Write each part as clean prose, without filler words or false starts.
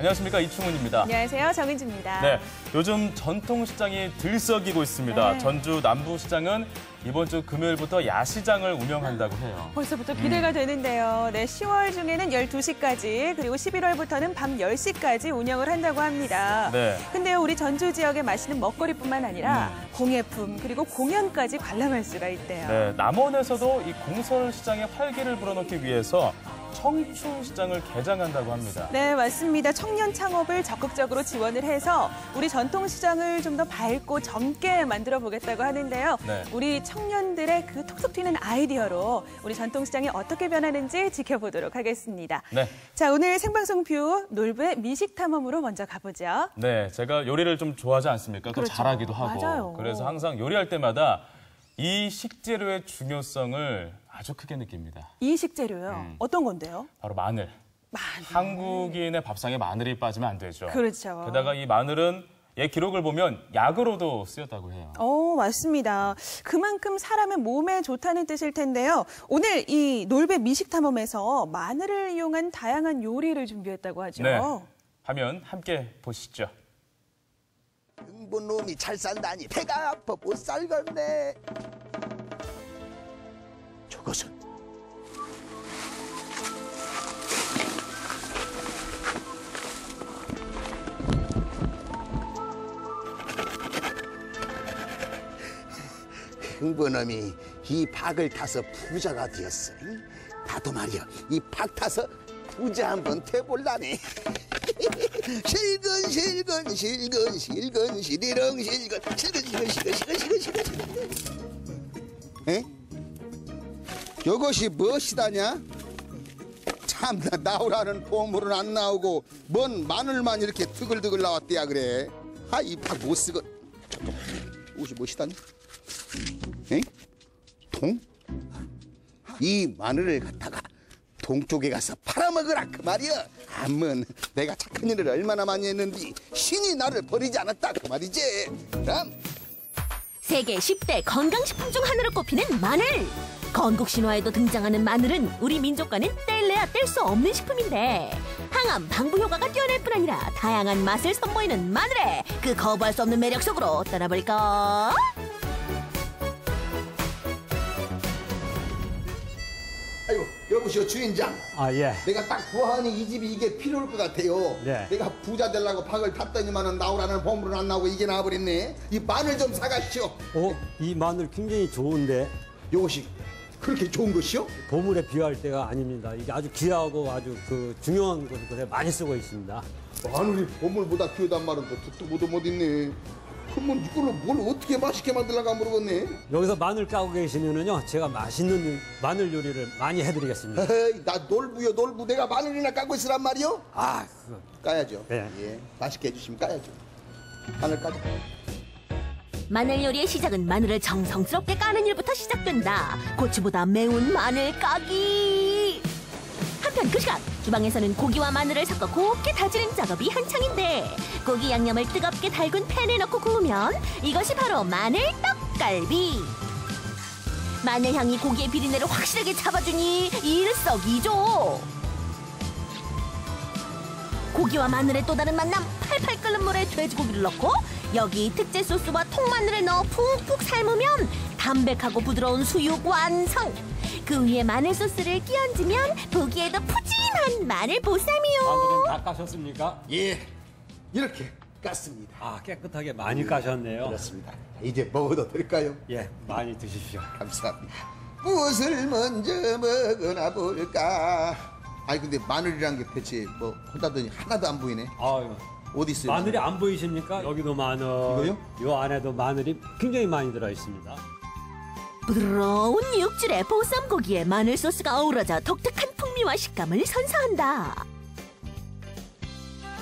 안녕하십니까, 이충훈입니다. 안녕하세요, 정은지입니다. 네, 요즘 전통시장이 들썩이고 있습니다. 네. 전주 남부시장은 이번 주 금요일부터 야시장을 운영한다고 해요. 벌써부터 기대가 되는데요. 네, 10월 중에는 12시까지 그리고 11월부터는 밤 10시까지 운영을 한다고 합니다. 네. 근데요, 우리 전주 지역에 맛있는 먹거리뿐만 아니라 공예품 그리고 공연까지 관람할 수가 있대요. 네, 남원에서도 이 공설시장의 활기를 불어넣기 위해서 청춘시장을 개장한다고 합니다. 네, 맞습니다. 청년 창업을 적극적으로 지원을 해서 우리 전통시장을 좀 더 밝고 젊게 만들어 보겠다고 하는데요. 네. 우리 청년들의 그 톡톡 튀는 아이디어로 우리 전통시장이 어떻게 변하는지 지켜보도록 하겠습니다. 네. 자, 오늘 생방송 뷰 놀부의 미식 탐험으로 먼저 가보죠. 네, 제가 요리를 좀 좋아하지 않습니까? 또 그렇죠. 잘하기도 하고. 맞아요. 그래서 항상 요리할 때마다 이 식재료의 중요성을 아주 크게 느낍니다. 이 식재료요? 어떤 건데요? 바로 마늘. 마늘. 한국인의 밥상에 마늘이 빠지면 안 되죠. 그렇죠. 게다가 이 마늘은 옛 기록을 보면 약으로도 쓰였다고 해요. 맞습니다. 그만큼 사람의 몸에 좋다는 뜻일 텐데요. 오늘 이 놀배 미식 탐험에서 마늘을 이용한 다양한 요리를 준비했다고 하죠. 네. 하면 함께 보시죠. 흥분 놈이 잘 산다니 배가 아파 못 살겠네. 저것은 흥분놈이 이 박을 타서 부자가 되었어. 나도 말이야 이 박 타서 부자 한번 돼볼라네. 실근 시리렁 실근 에? 이것이 무엇이다냐? 참나 나오라는 보물은 안 나오고 뭔 마늘만 이렇게 드글드글 나왔대야 그래. 이 박 못 쓰건 옷이 무엇이다냐? 에? 동? 이 마늘을 갖다가 동쪽에 가서 팔아먹으라 그 말이야. 암은 내가 착한 일을 얼마나 많이 했는데 신이 나를 버리지 않았다 그 말이지. 그럼 세계 10대 건강식품 중 하나로 꼽히는 마늘. 건국 신화에도 등장하는 마늘은 우리 민족과는 뗄래야 뗄 수 없는 식품인데 항암, 방부 효과가 뛰어날 뿐 아니라 다양한 맛을 선보이는 마늘에 그 거부할 수 없는 매력 속으로 떠나볼까? 아이고 여보시오 주인장. 예. 내가 딱 보아하니 이 집이 이게 필요할 것 같아요. 네. 내가 부자 되려고 박을 탔더니만은 나오라는 보물은 안 나오고 이게 나와버렸네. 이 마늘 좀 사가시오. 이 마늘 굉장히 좋은데 요것이 그렇게 좋은 것이요? 보물에 비할 때가 아닙니다. 이게 아주 귀하고 아주 중요한 것에 많이 쓰고 있습니다. 마늘이 보물보다 귀하단 말은 또 듣도 보도 못 있네. 그러면 이걸로 뭘 어떻게 맛있게 만들려가 모르겠네. 여기서 마늘 까고 계시면은요, 제가 맛있는 마늘 요리를 많이 해드리겠습니다. 에이, 나 놀부요 놀부. 내가 마늘이나 까고 있으란 말이요? 그거. 까야죠. 네. 예, 맛있게 해주시면 까야죠. 마늘 까자. 마늘 요리의 시작은 마늘을 정성스럽게 까는 일부터 시작된다. 고추보다 매운 마늘 까기. 한편 그 시각 주방에서는 고기와 마늘을 섞어 곱게 다지는 작업이 한창인데 고기 양념을 뜨겁게 달군 팬에 넣고 구우면 이것이 바로 마늘 떡갈비. 마늘 향이 고기의 비린내를 확실하게 잡아주니 일석이조. 고기와 마늘의 또 다른 만남, 팔팔 끓는 물에 돼지고기를 넣고 여기 특제 소스와 통마늘을 넣어 푹푹 삶으면 담백하고 부드러운 수육 완성. 그 위에 마늘 소스를 끼얹으면 보기에도 푸짐한 마늘 보쌈이요. 마늘은 다 까셨습니까? 예, 이렇게 깠습니다. 깨끗하게 많이 까셨네요. 그렇습니다. 이제 먹어도 될까요? 예, 많이 드십시오. 감사합니다. 무엇을 먼저 먹으나 볼까? 아니 근데 마늘이란 게 대체 뭐 하다더니 하나도 안 보이네. 어디 있어요? 마늘이 안 보이십니까? 여기도 마늘. 이거요? 요 안에도 마늘이 굉장히 많이 들어 있습니다. 부드러운 육질의 보쌈 고기에 마늘 소스가 어우러져 독특한 풍미와 식감을 선사한다.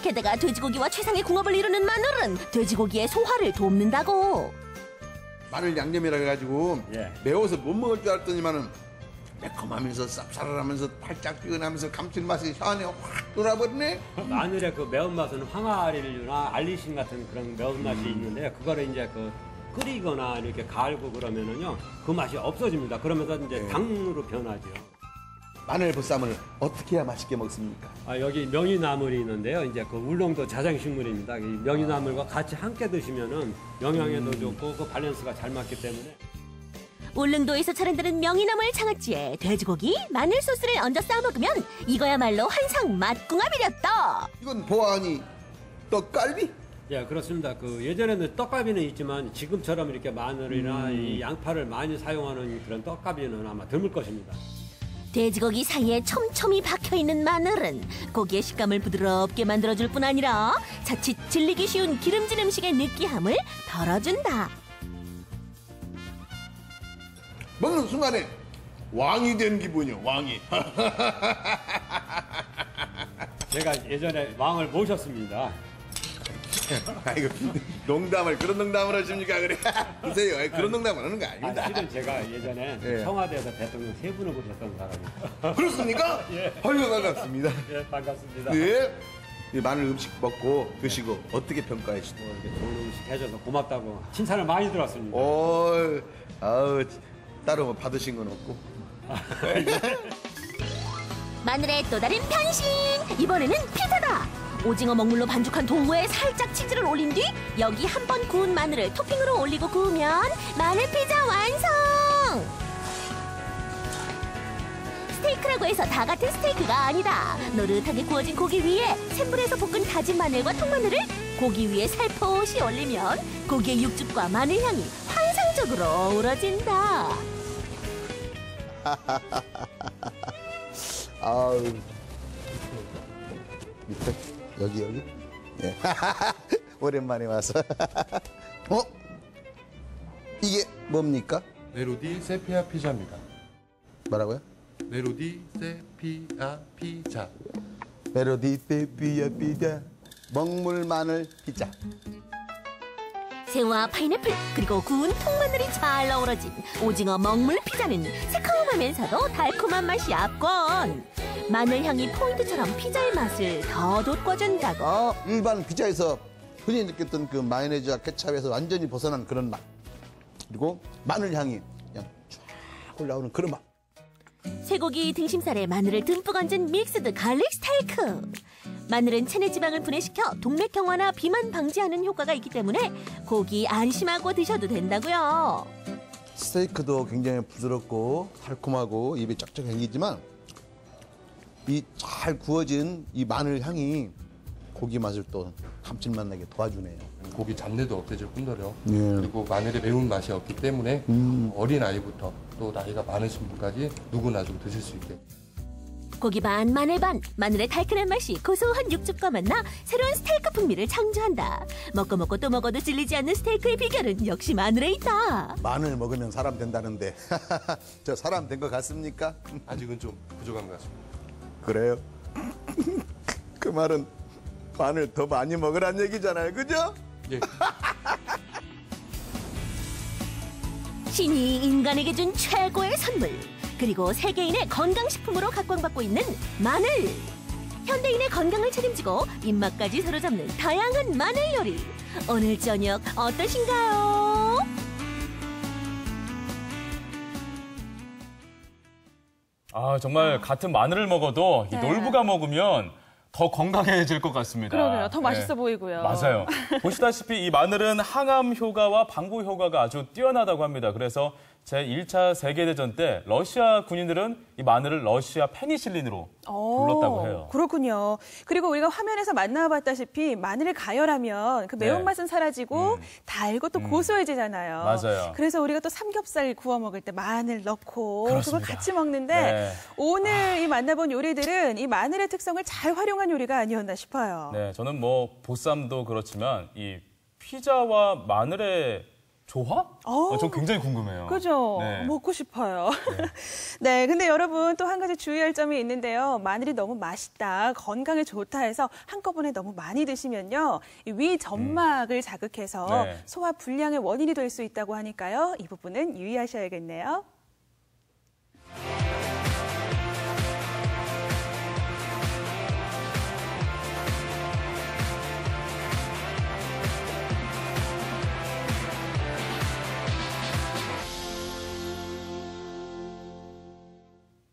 게다가 돼지고기와 최상의 궁합을 이루는 마늘은 돼지고기의 소화를 돕는다고. 마늘 양념이라 해가지고 예. 매워서 못 먹을 줄 알았더니만은 매콤하면서 쌉싸름하면서 팔짝지근하면서 감칠맛이 혀 안에 확 돌아버리네. 마늘의 그 매운맛은 황아리류나 알리신 같은 그런 매운맛이 있는데 그거를 이제 끓이거나 이렇게 갈고 그러면은요 그 맛이 없어집니다. 그러면서 이제 당으로 변하죠. 마늘 보쌈을 어떻게 해야 맛있게 먹습니까? 여기 명이나물이 있는데요. 이제 그 울릉도 자장식물입니다. 이 명이나물과 같이 함께 드시면은 영양에도 좋고 그 밸런스가 잘 맞기 때문에. 울릉도에서 자란다는 명이나물 장아찌에 돼지고기, 마늘 소스를 얹어 싸 먹으면 이거야말로 한상 맛궁합이랬다. 이건 보아하니 떡갈비? 예, 그렇습니다. 그 예전에는 떡갈비는 있지만 지금처럼 이렇게 마늘이나 이 양파를 많이 사용하는 그런 떡갈비는 아마 드물 것입니다. 돼지고기 사이에 촘촘히 박혀있는 마늘은 고기의 식감을 부드럽게 만들어줄 뿐 아니라 자칫 질리기 쉬운 기름진 음식의 느끼함을 덜어준다. 먹는 순간에 왕이 된 기분이요, 왕이. 제가 예전에 왕을 모셨습니다. 아이고, 그런 농담을 하십니까? 그래. 보세요. 그런 농담을 하는 거 아닙니다. 실은 제가 예전에 예. 청와대에서 대통령 3분을 모셨던 사람입니다. 그렇습니까? 예. 아유, 반갑습니다. 예, 반갑습니다. 네. 이 마늘 음식 먹고 드시고 어떻게 평가하시나요? 이렇게 좋은 음식 해줘서 고맙다고 칭찬을 많이 들었습니다. 아우, 따로 뭐 받으신 건 없고. 마늘의 또 다른 변신! 이번에는 피자다! 오징어 먹물로 반죽한 도우에 살짝 치즈를 올린 뒤 여기 한 번 구운 마늘을 토핑으로 올리고 구우면 마늘 피자 완성! 스테이크라고 해서 다 같은 스테이크가 아니다. 노릇하게 구워진 고기 위에 센 불에서 볶은 다진 마늘과 통마늘을 고기 위에 살포시 올리면 고기의 육즙과 마늘 향이 환상적으로 어우러진다. 아우. 밑에 여기 예. 오랜만에 와서 이게 뭡니까? 메로디 세피아 피자입니다. 뭐라고요? 메로디 세피아 피자. 멜로디 세피아 피자 먹물 마늘 피자. 새우와 파인애플 그리고 구운 통마늘이 잘 어우러진 오징어 먹물 피자는 새콤하면서도 달콤한 맛이 압권. 마늘 향이 포인트처럼 피자의 맛을 더 돋궈준다고. 일반 피자에서 흔히 느꼈던 그 마요네즈와 케찹에서 완전히 벗어난 그런 맛. 그리고 마늘 향이 그냥 쫙 올라오는 그런 맛. 쇠고기 등심살에 마늘을 듬뿍 얹은 믹스드 갈릭 스테이크. 마늘은 체내 지방을 분해시켜 동맥 경화나 비만 방지하는 효과가 있기 때문에 고기 안심하고 드셔도 된다고요. 스테이크도 굉장히 부드럽고 달콤하고 입에 쫙쫙 당기지만 이 잘 구워진 이 마늘 향이 고기 맛을 또 감칠맛 나게 도와주네요. 고기 잡내도 없애줄 뿐더러 예. 그리고 마늘의 매운 맛이 없기 때문에 어린 아이부터 또 나이가 많으신 분까지 누구나 좀 드실 수 있게. 고기 반 마늘 반 마늘의 달큰한 맛이 고소한 육즙과 만나 새로운 스테이크 풍미를 창조한다. 먹고 또 먹어도 질리지 않는 스테이크의 비결은 역시 마늘에 있다. 마늘 먹으면 사람 된다는데 저 사람 된 것 같습니까? 아직은 좀 부족한 것 같습니다. 그래요? 그 말은 마늘 더 많이 먹으란 얘기잖아요, 그죠? 예. 신이 인간에게 준 최고의 선물 그리고 세계인의 건강식품으로 각광받고 있는 마늘. 현대인의 건강을 책임지고 입맛까지 사로잡는 다양한 마늘 요리. 오늘 저녁 어떠신가요? 정말 같은 마늘을 먹어도 이 네. 놀부가 먹으면 더 건강해질 것 같습니다. 그러게요. 더 맛있어 네. 보이고요. 맞아요. 보시다시피 이 마늘은 항암 효과와 방부 효과가 아주 뛰어나다고 합니다. 그래서 제1차 세계대전 때 러시아 군인들은 이 마늘을 러시아 페니실린으로 불렀다고 해요. 그렇군요. 그리고 우리가 화면에서 만나봤다시피 마늘을 가열하면 그 매운맛은 사라지고 달고 또 고소해지잖아요. 맞아요. 그래서 우리가 또 삼겹살 구워 먹을 때 마늘 넣고 그렇습니다. 그걸 같이 먹는데 네. 오늘 이 만나본 요리들은 이 마늘의 특성을 잘 활용한 요리가 아니었나 싶어요. 네, 저는 뭐 보쌈도 그렇지만 이 피자와 마늘의 조화? 저 굉장히 궁금해요. 그죠? 네. 먹고 싶어요. 네, 근데 여러분 또 한 가지 주의할 점이 있는데요. 마늘이 너무 맛있다, 건강에 좋다 해서 한꺼번에 너무 많이 드시면요. 이 위 점막을 자극해서 네. 소화 불량의 원인이 될 수 있다고 하니까요. 이 부분은 유의하셔야겠네요.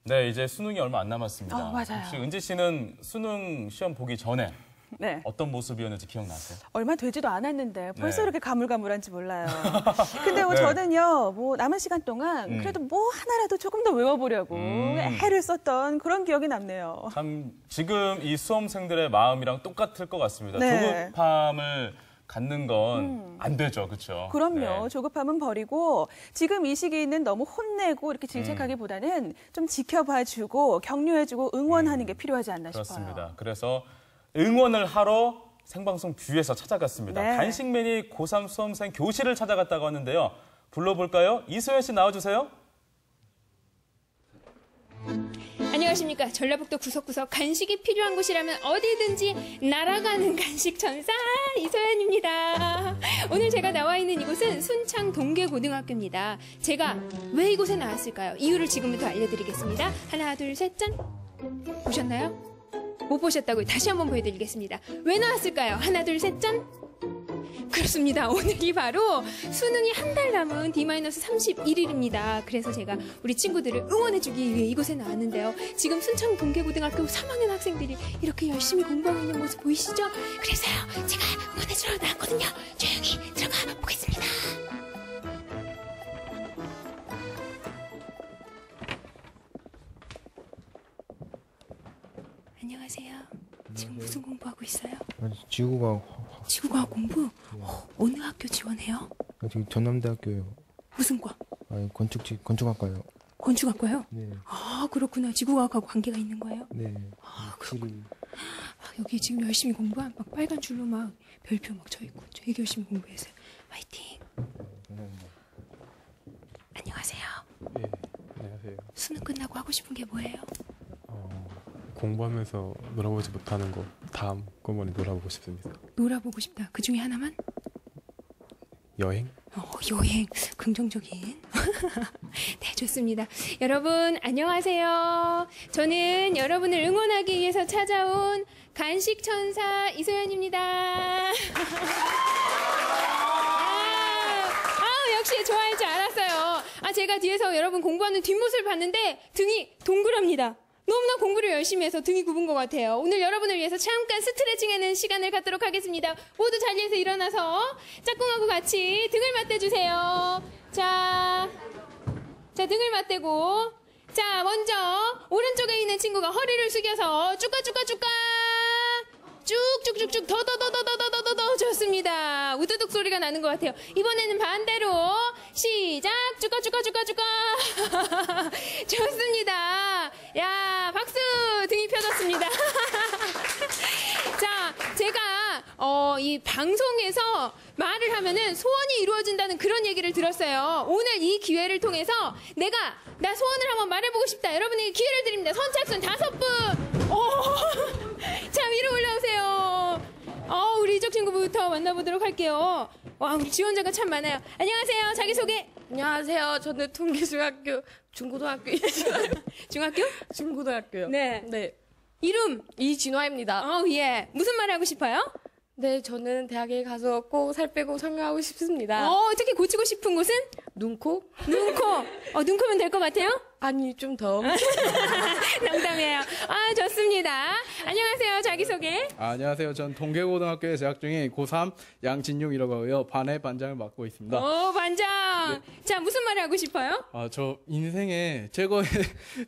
네, 네, 이제 수능이 얼마 안 남았습니다. 맞아요. 혹시 은지 씨는 수능 시험 보기 전에 네. 어떤 모습이었는지 기억나세요? 얼마 되지도 않았는데 벌써 네. 이렇게 가물가물한지 몰라요. 근데 뭐 네. 저는요, 뭐 남은 시간 동안 그래도 뭐 하나라도 조금 더 외워보려고 애를 썼던 그런 기억이 남네요. 참 지금 이 수험생들의 마음이랑 똑같을 것 같습니다. 네. 조급함을 갖는 건 안 되죠, 그렇죠? 그럼요. 조급함은 버리고 지금 이 시기에는 너무 혼내고 이렇게 질책하기보다는 좀 지켜봐주고 격려해주고 응원하는 게 필요하지 않나 싶어요. 그렇습니다. 그래서 응원을 하러 생방송 뷰에서 찾아갔습니다. 네. 간식맨이 고3 수험생 교실을 찾아갔다고 하는데요. 불러볼까요? 이소연 씨 나와주세요. 안녕하십니까. 전라북도 구석구석 간식이 필요한 곳이라면 어디든지 날아가는 간식 천사 이소연입니다. 오늘 제가 나와 있는 이곳은 순창 동계고등학교입니다. 제가 왜 이곳에 나왔을까요? 이유를 지금부터 알려드리겠습니다. 하나, 둘, 셋, 짠! 보셨나요? 못 보셨다고요? 다시 한번 보여드리겠습니다. 왜 나왔을까요? 하나, 둘, 셋, 짠! 그렇습니다. 오늘이 바로 수능이 한 달 남은 D-31일입니다. 그래서 제가 우리 친구들을 응원해주기 위해 이곳에 나왔는데요. 지금 순창 동계고등학교 3학년 학생들이 이렇게 열심히 공부하고 있는 모습 보이시죠? 그래서요, 제가 응원해주러 나왔거든요. 조용히 들어가 보겠습니다. 안녕하세요. 지금 무슨 공부하고 있어요? 지구과학 공부? 어느 학교 지원해요? 지금 전남대학교요. 무슨 과? 아니 건축학과요. 건축학과요? 네. 아, 그렇구나. 지구과학하고 관계가 있는 거예요? 네. 그렇구나. 여기 지금 열심히 공부한 막 빨간 줄로 막 별표 막 쳐있고 되게 열심히 공부했어요. 화이팅! 안녕하세요. 예, 안녕하세요. 수능 끝나고 하고 싶은 게 뭐예요? 공부하면서 놀아보지 못하는 거 다음 한번에 놀아보고 싶습니다. 놀아보고 싶다. 그 중에 하나만? 여행? 여행. 긍정적인. 네, 좋습니다. 여러분, 안녕하세요. 저는 여러분을 응원하기 위해서 찾아온 간식천사 이소연입니다. 역시 좋아할 줄 알았어요. 제가 뒤에서 여러분 공부하는 뒷모습을 봤는데 등이 동그랍니다. 너무나 공부를 열심히 해서 등이 굽은 것 같아요. 오늘 여러분을 위해서 잠깐 스트레칭하는 시간을 갖도록 하겠습니다. 모두 자리에서 일어나서 짝꿍하고 같이 등을 맞대주세요. 자, 등을 맞대고. 자, 먼저 오른쪽에 있는 친구가 허리를 숙여서 쭉까쭉까쭉까 쭉쭉쭉쭉 더 좋습니다. 우두둑 소리가 나는 것 같아요. 이번에는 반대로 시작. 쭉까쭉까쭉까쭉까 좋습니다. 야, 박수. 등이 펴졌습니다. 자, 제가 이 방송에서 말을 하면은 소원이 이루어진다는 그런 얘기를 들었어요. 오늘 이 기회를 통해서 나 소원을 한번 말해보고 싶다. 여러분에게 기회를 드립니다. 선착순 5분. 자, 위로 올라오세요. 우리 이쪽 친구부터 만나보도록 할게요. 와, 우리 지원자가 참 많아요. 안녕하세요. 자기소개. 안녕하세요. 저는 통계중학교 중고등학교 중학교? 중고등학교요. 네. 네. 이름? 이진화입니다. 예. 무슨 말 하고 싶어요? 네, 저는 대학에 가서 꼭 살 빼고 성형하고 싶습니다. 특히 고치고 싶은 곳은? 눈코? 눈코. 눈코면 될 것 같아요? 아니, 좀 더. 농담이에요. 좋습니다. 안녕하세요. 자기소개. 안녕하세요. 전 동계고등학교에 재학 중인 고3 양진용이라고 하고요. 반의 반장을 맡고 있습니다. 반장. 네. 자, 무슨 말을 하고 싶어요? 저 인생에 최고의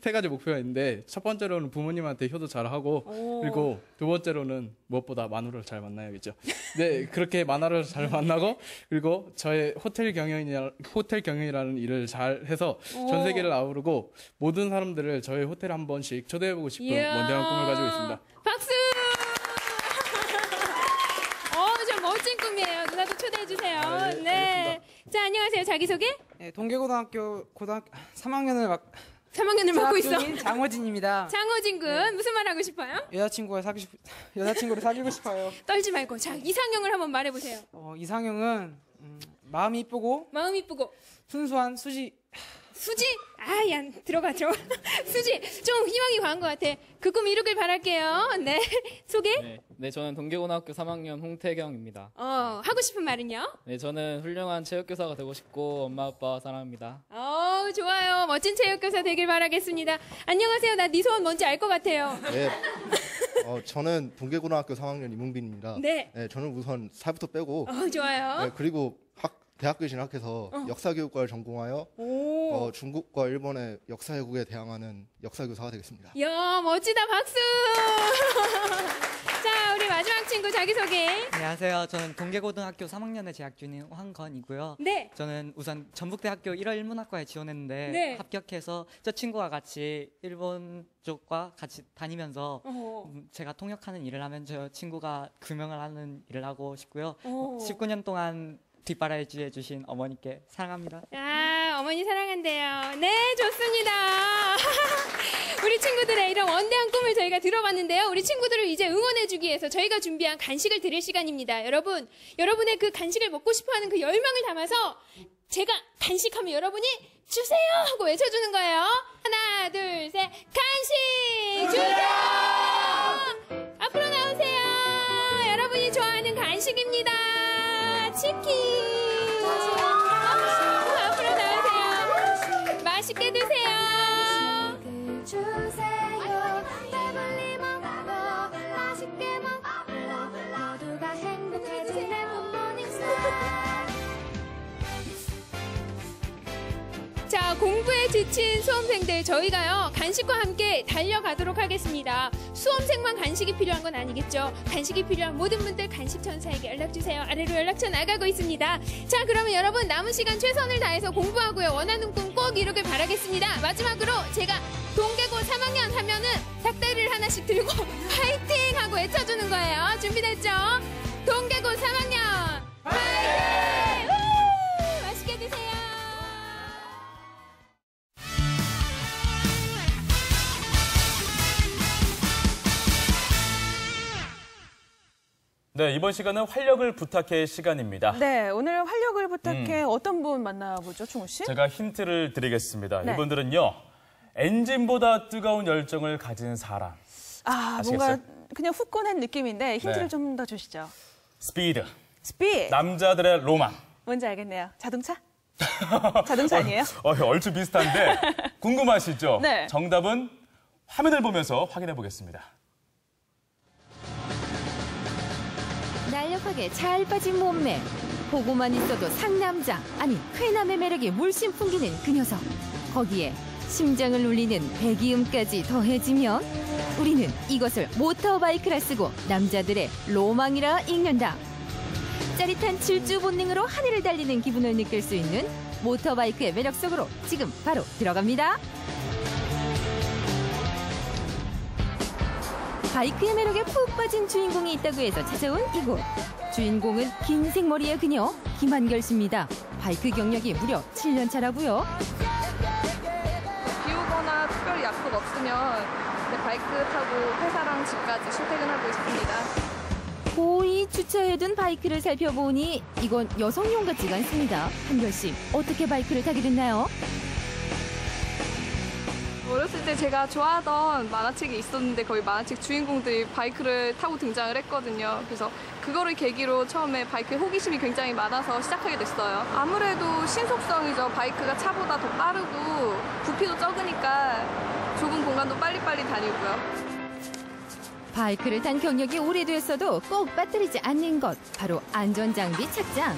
3가지 목표가 있는데 첫 번째로는 부모님한테 효도 잘하고 그리고 두 번째로는 무엇보다 마누라를 잘 만나야겠죠. 네, 그렇게 마누라를 잘 만나고 그리고 저의 호텔 경영이라는 일을 잘 해서 전 세계를 아우르고 모든 사람들을 저희 호텔에 한 번씩 초대해보고 싶은 원대한 꿈을 가지고 있습니다. 박수! 좀 멋진 꿈이에요. 누나도 초대해주세요. 네. 자, 안녕하세요. 자기소개? 네, 동계고등학교 3학년을 맡고 있어. 장호진입니다. 장호진 군. 네. 무슨 말 하고 싶어요? 여자친구를 사귀고 싶어요. 떨지 말고. 자, 이상형을 한번 말해보세요. 이상형은 마음이 이쁘고 마음 이쁘고 순수한 수지 수지? 아, 야, 들어가. 수지, 좀 희망이 과한 것 같아. 그 꿈 이루길 바랄게요. 네. 소개? 네, 저는 동계고등학교 3학년 홍태경입니다. 하고 싶은 말은요? 네, 저는 훌륭한 체육교사가 되고 싶고 엄마 아빠 사랑합니다. 좋아요. 멋진 체육교사 되길 바라겠습니다. 안녕하세요. 나 네 소원 뭔지 알 것 같아요. 네. 저는 동계고등학교 3학년 이문빈입니다. 네. 저는 우선 살부터 빼고. 좋아요. 네, 그리고 대학교에 진학해서 역사교육과를 전공하여 중국과 일본의 역사회국에 대항하는 역사교사가 되겠습니다. 이야, 멋지다. 박수! 자, 우리 마지막 친구 자기소개. 안녕하세요. 저는 동계고등학교 3학년에 재학 중인 황건이고요. 네. 저는 우선 전북대학교 1월 일문학과에 지원했는데 네. 합격해서 저 친구와 같이 일본 쪽과 같이 다니면서 제가 통역하는 일을 하면 저 친구가 금융을 하는 일을 하고 싶고요. 19년 동안 뒷바라지 해주신 어머니께 사랑합니다. 어머니 사랑한대요. 네, 좋습니다. 우리 친구들의 이런 원대한 꿈을 저희가 들어봤는데요. 우리 친구들을 이제 응원해주기 위해서 저희가 준비한 간식을 드릴 시간입니다. 여러분의 그 간식을 먹고 싶어하는 그 열망을 담아서 제가 간식하면 여러분이 주세요 하고 외쳐주는 거예요. 하나, 둘, 셋. 간식 주세요. 앞으로 나오세요. 여러분이 좋아하는 간식입니다. 치킨. 앞으로 나오세요. 맛있게 드세요. 배불리 먹고 맛있게 먹고 모두가 행복해지는 굿모닝 스타일. 자, 공부에 지친 수험생들 저희가요 간식과 함께 달려가도록 하겠습니다. 수험생만 간식이 필요한 건 아니겠죠. 간식이 필요한 모든 분들 간식천사에게 연락주세요. 아래로 연락처 나가고 있습니다. 자, 그러면 여러분 남은 시간 최선을 다해서 공부하고요. 원하는 꿈 꼭 이루길 바라겠습니다. 마지막으로 제가 동계고 3학년 하면은 삭다리를 하나씩 들고 파이팅 하고 외쳐주는 거예요. 준비됐죠? 동계고 3학년 파이팅! 맛있게 드세요. 네, 이번 시간은 활력을 부탁해 시간입니다. 네, 오늘 활력을 부탁해 어떤 분 만나보죠, 충우 씨? 제가 힌트를 드리겠습니다. 네. 이분들은요, 엔진보다 뜨거운 열정을 가진 사람. 아시겠어요? 뭔가 그냥 후끈한 느낌인데 힌트를 네. 좀 더 주시죠. 스피드. 스피드. 남자들의 로망. 뭔지 알겠네요. 자동차? 자동차 아니에요? 얼추 비슷한데 궁금하시죠? 네. 정답은 화면을 보면서 확인해 보겠습니다. 날렵하게 잘 빠진 몸매, 보고만 있어도 상남자, 아니 쾌남의 매력이 물씬 풍기는 그 녀석. 거기에 심장을 울리는 배기음까지 더해지면 우리는 이것을 모터바이크라 쓰고 남자들의 로망이라 읽는다. 짜릿한 질주 본능으로 하늘을 달리는 기분을 느낄 수 있는 모터바이크의 매력 속으로 지금 바로 들어갑니다. 바이크의 매력에 푹 빠진 주인공이 있다고 해서 찾아온 이곳. 주인공은 긴 생머리의 그녀 김한결 씨입니다. 바이크 경력이 무려 7년 차라고요. 비 오거나 특별히 약속 없으면 바이크 타고 회사랑 집까지 출퇴근하고 있습니다. 고이 주차해둔 바이크를 살펴보니 이건 여성용 같지가 않습니다. 한결 씨, 어떻게 바이크를 타게 됐나요? 어렸을 때 제가 좋아하던 만화책이 있었는데 거기 만화책 주인공들이 바이크를 타고 등장을 했거든요. 그래서 그거를 계기로 처음에 바이크에 호기심이 굉장히 많아서 시작하게 됐어요. 아무래도 신속성이죠. 바이크가 차보다 더 빠르고 부피도 적으니까 좁은 공간도 빨리빨리 다니고요. 바이크를 탄 경력이 오래됐어도 꼭 빠뜨리지 않는 것, 바로 안전장비 착장.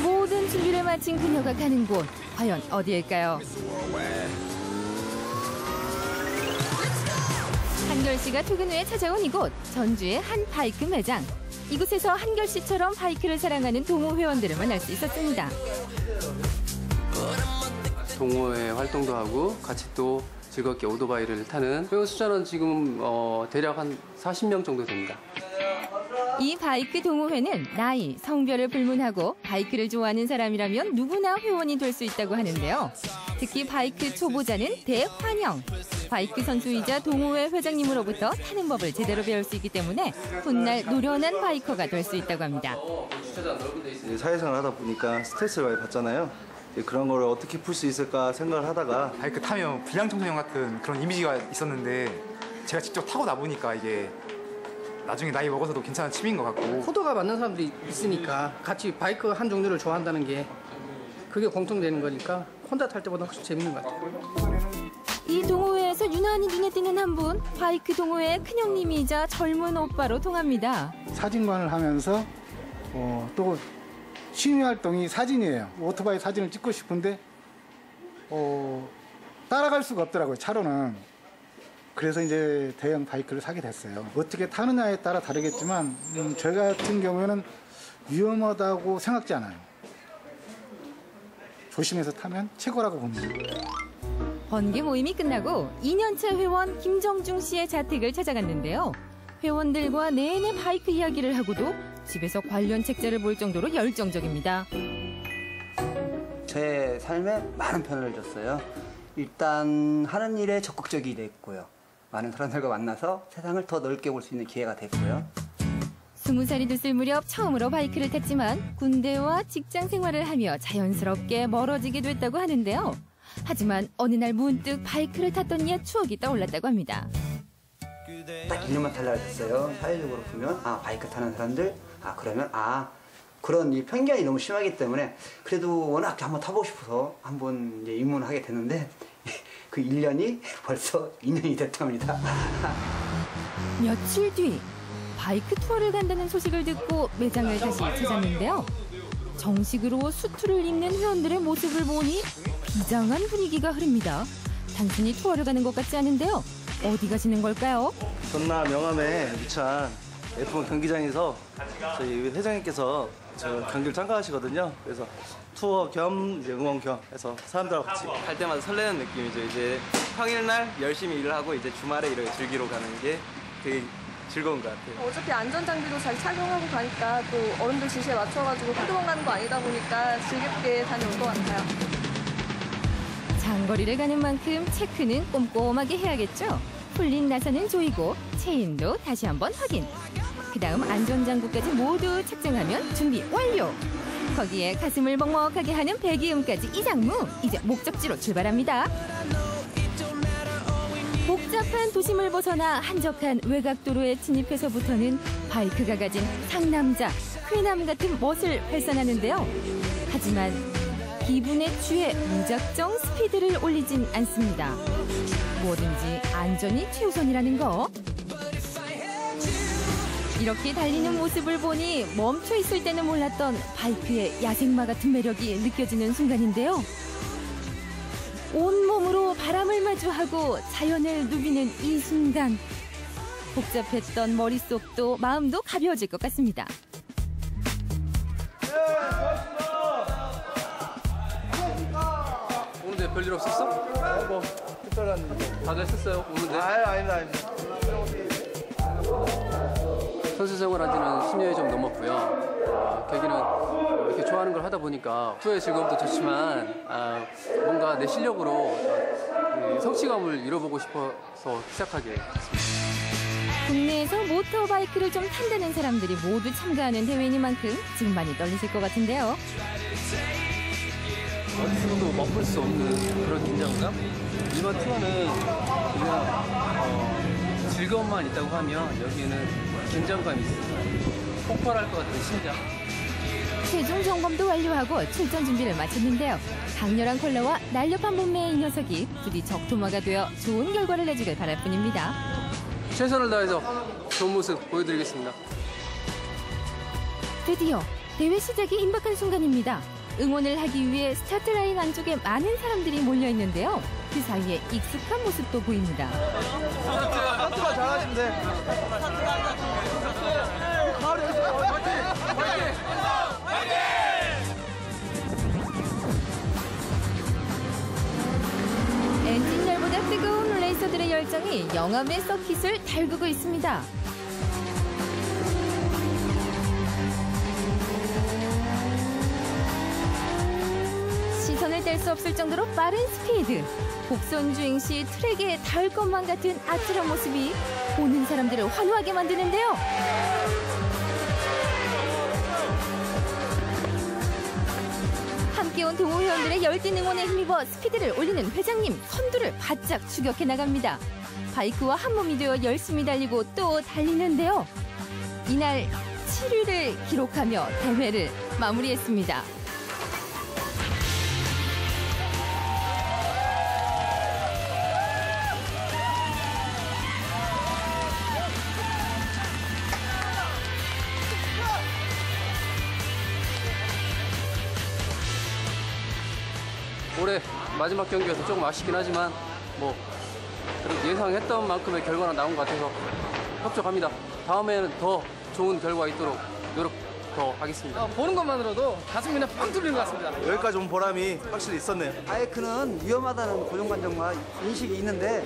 모든 준비를 마친 그녀가 가는 곳, 과연 어디일까요? 한결 씨가 퇴근 후에 찾아온 이곳, 전주의 한 바이크 매장. 이곳에서 한결 씨처럼 바이크를 사랑하는 동호 회원들을 만날 수 있었습니다. 동호회 활동도 하고 같이 또 즐겁게 오토바이를 타는 회원 숫자는 지금 대략 한 40명 정도 됩니다. 이 바이크 동호회는 나이, 성별을 불문하고 바이크를 좋아하는 사람이라면 누구나 회원이 될 수 있다고 하는데요. 특히 바이크 초보자는 대환영. 바이크 선수이자 동호회 회장님으로부터 타는 법을 제대로 배울 수 있기 때문에 훗날 노련한 바이커가 될 수 있다고 합니다. 사회생활 하다 보니까 스트레스를 많이 받잖아요. 그런 걸 어떻게 풀 수 있을까 생각을 하다가 바이크 타면 불량 청소년 같은 그런 이미지가 있었는데 제가 직접 타고 나보니까 이게 나중에 나이 먹어서도 괜찮은 취미인 것 같고 코드가 맞는 사람들이 있으니까 같이 바이크 한 종류를 좋아한다는 게 그게 공통되는 거니까 혼자 탈 때보다 훨씬 재밌는 것 같아요. 이 동호회에서 유난히 눈에 띄는 한 분, 바이크 동호회의 큰형님이자 젊은 오빠로 통합니다. 사진관을 하면서 또 취미 활동이 사진이에요. 오토바이 사진을 찍고 싶은데 따라갈 수가 없더라고요, 차로는. 그래서 이제 대형 바이크를 사게 됐어요. 어떻게 타느냐에 따라 다르겠지만 저 같은 경우에는 위험하다고 생각지 않아요. 조심해서 타면 최고라고 봅니다. 번개 모임이 끝나고 2년차 회원 김정중 씨의 자택을 찾아갔는데요. 회원들과 내내 바이크 이야기를 하고도 집에서 관련 책자를 볼 정도로 열정적입니다. 제 삶에 많은 편을 줬어요. 일단 하는 일에 적극적이 됐고요. 많은 사람들과 만나서 세상을 더 넓게 볼 수 있는 기회가 됐고요. 20살이 됐을 무렵 처음으로 바이크를 탔지만 군대와 직장 생활을 하며 자연스럽게 멀어지게 됐다고 하는데요. 하지만 어느 날 문득 바이크를 탔던 옛 추억이 떠올랐다고 합니다. 딱 1년만 탈라 했어요. 사회적으로 보면 바이크 타는 사람들 그러면 그런 이 편견이 너무 심하기 때문에 그래도 워낙 한번 타보고 싶어서 한번 이제 입문을 하게 됐는데 그 1년이 벌써 2년이 됐답니다. 며칠 뒤 바이크 투어를 간다는 소식을 듣고 매장을 다시 찾았는데요. 정식으로 수트를 입는 회원들의 모습을 보니 비장한 분위기가 흐릅니다. 단순히 투어를 가는 것 같지 않은데요. 어디 가시는 걸까요? 전남 영암에 위치한 F1 경기장에서 저희 회장님께서 저 경기를 참가하시거든요. 그래서 투어 겸 이제 응원 겸 해서 사람들하고 같이 갈 때마다 설레는 느낌이죠. 이제 평일날 열심히 일을 하고 이제 주말에 이렇게 즐기러 가는 게 되게 즐거운 것 같아요. 어차피 안전장비도 잘 착용하고 가니까 또 어른들 지시에 맞춰가지고 한두 번 가는 거 아니다 보니까 즐겁게 다녀올 것 같아요. 장거리를 가는 만큼 체크는 꼼꼼하게 해야겠죠. 풀린 나사는 조이고 체인도 다시 한번 확인. 그 다음 안전장구까지 모두 착장하면 준비 완료. 거기에 가슴을 먹먹하게 하는 배기음까지 이상무. 이제 목적지로 출발합니다. 복잡한 도심을 벗어나 한적한 외곽도로에 진입해서부터는 바이크가 가진 상남자, 쾌남 같은 멋을 발산하는데요. 하지만 기분에 취해 무작정 스피드를 올리진 않습니다. 뭐든지 안전이 최우선이라는 거. 이렇게 달리는 모습을 보니 멈춰 있을 때는 몰랐던 바이크의 야생마 같은 매력이 느껴지는 순간인데요. 온몸으로 바람을 마주하고 자연을 누비는 이 순간. 복잡했던 머릿속도 마음도 가벼워질 것 같습니다. 오는데 별일 없었어? 뭐 특별한 다들 했었어요? 오는데? 아닙니다. 선수 생활한 지는 10년이 좀 넘었고요. 계기는 이렇게 좋아하는 걸 하다 보니까 투어의 즐거움도 좋지만 뭔가 내 실력으로 성취감을 이뤄보고 싶어서 시작하게 됐습니다. 국내에서 모터바이크를 좀 탄다는 사람들이 모두 참가하는 대회이니만큼 지금 많이 떨리실 것 같은데요. 어디서도 맛볼 수 없는 그런 긴장감? 일반 투어는 그냥 즐거움만 있다고 하면 여기에는 긴장감이 있어요. 폭발할 것 같은 심장. 최종 점검도 완료하고 출전 준비를 마쳤는데요. 강렬한 컬러와 날렵한 몸매의 이 녀석이 부디 적토마가 되어 좋은 결과를 내주길 바랄 뿐입니다. 최선을 다해서 좋은 모습 보여드리겠습니다. 드디어 대회 시작이 임박한 순간입니다. 응원을 하기 위해 스타트라인 안쪽에 많은 사람들이 몰려있는데요. 그 사이에 익숙한 모습도 보입니다. 스타트가 잘하시면 돼. 엔진열보다 뜨거운 레이서들의 열정이 영암의 서킷을 달구고 있습니다. 시선을 뗄 수 없을 정도로 빠른 스피드. 곡선 주행 시 트랙에 닿을 것만 같은 아찔한 모습이 보는 사람들을 환호하게 만드는데요. 함께 함께 온 동호회원들의 열띤 응원에 힘입어 스피드를 올리는 회장님, 선두를 바짝 추격해 나갑니다. 바이크와 한몸이 되어 열심히 달리고 또 달리는데요. 이날 7위를 기록하며 대회를 마무리했습니다. 올해 마지막 경기여서 조금 아쉽긴 하지만 뭐 예상했던 만큼의 결과는 나온 것 같아서 협조합니다. 다음에는 더 좋은 결과 있도록 노력 더 하겠습니다. 보는 것만으로도 가슴이 그냥 뻥 뚫리는 것 같습니다. 여기까지 온 보람이 확실히 있었네요. 바이크는 위험하다는 고정관념과 인식이 있는데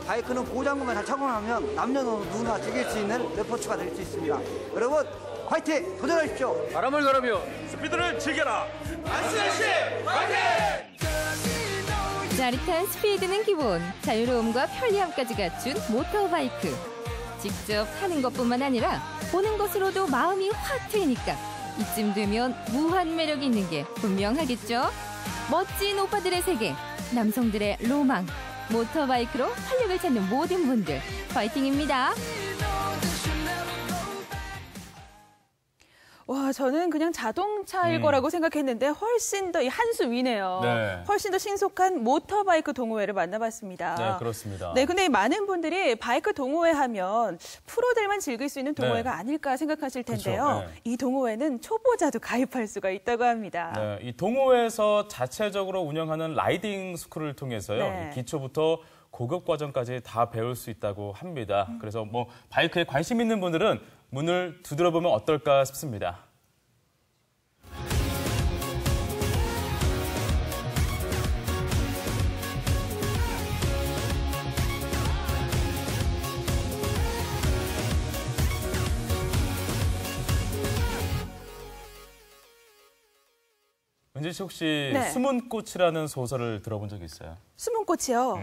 바이크는 보호장구만 잘 차고 나면 남녀노소나 즐길 수 있는 레포츠가 될 수 있습니다. 여러분 화이팅! 도전하십시오. 바람을 걸으며 스피드를 즐겨라. 안쓰씨 화이팅! 짜릿한 스피드는 기본, 자유로움과 편리함까지 갖춘 모터바이크. 직접 타는 것뿐만 아니라 보는 것으로도 마음이 확 트이니까 이쯤 되면 무한 매력이 있는 게 분명하겠죠? 멋진 오빠들의 세계, 남성들의 로망, 모터바이크로 활력을 찾는 모든 분들 파이팅입니다. 와, 저는 그냥 자동차일 거라고 생각했는데 훨씬 더 한 수 위네요. 네. 훨씬 더 신속한 모터바이크 동호회를 만나봤습니다. 네, 그렇습니다. 네, 근데 많은 분들이 바이크 동호회 하면 프로들만 즐길 수 있는 동호회가 네. 아닐까 생각하실 텐데요. 그렇죠. 네. 이 동호회는 초보자도 가입할 수가 있다고 합니다. 네, 이 동호회에서 자체적으로 운영하는 라이딩 스쿨을 통해서요. 네. 이 기초부터 고급 과정까지 다 배울 수 있다고 합니다. 그래서 뭐 바이크에 관심 있는 분들은 문을 두드려보면 어떨까 싶습니다. 은지 씨 혹시 네. 숨은 꽃이라는 소설을 들어본 적 있어요? 숨은 꽃이요?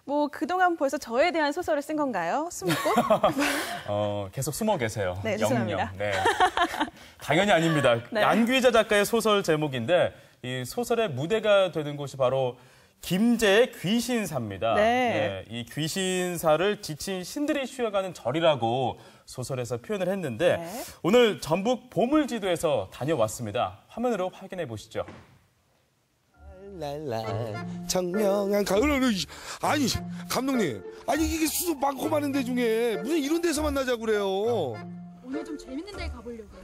뭐 그동안 벌써 저에 대한 소설을 쓴 건가요? 숨은 꽃? 계속 숨어 계세요. 네, 죄송합니다. 영영. 네. 당연히 아닙니다. 네. 안귀자 작가의 소설 제목인데 이 소설의 무대가 되는 곳이 바로 김제의 귀신사입니다. 네. 이 귀신사를 지친 신들이 쉬어가는 절이라고 소설에서 표현을 했는데 네. 오늘 전북 보물지도에서 다녀왔습니다. 화면으로 확인해 보시죠. 청명한 가을. 아니 감독님, 아니 이게 수도 많고 많은 데 중에 무슨 이런 데서 만나자고 그래요. 오늘 좀 재밌는 데 가보려고요.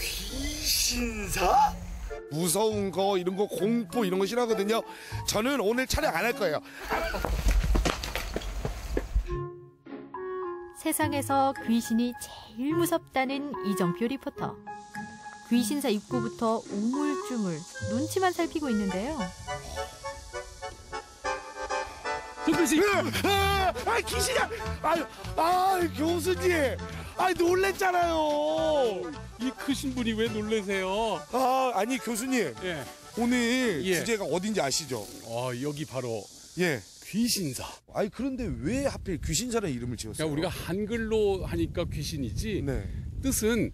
귀신사? 무서운 거 이런 거 공포 이런 거 싫어하거든요. 저는 오늘 촬영 안 할 거예요. 세상에서 귀신이 제일 무섭다는 이정표 리포터. 귀신사 입구부터 우물쭈물 눈치만 살피고 있는데요. 귀신! 귀신이야! 교수님! 놀랬잖아요. 이 크신 분이 왜 놀래세요? 아니 교수님. 예. 오늘 예. 주제가 어딘지 아시죠? 여기 바로 예. 귀신사. 아니 그런데 왜 하필 귀신사라는 이름을 지었어요? 그러니까 우리가 한글로 하니까 귀신이지 네. 뜻은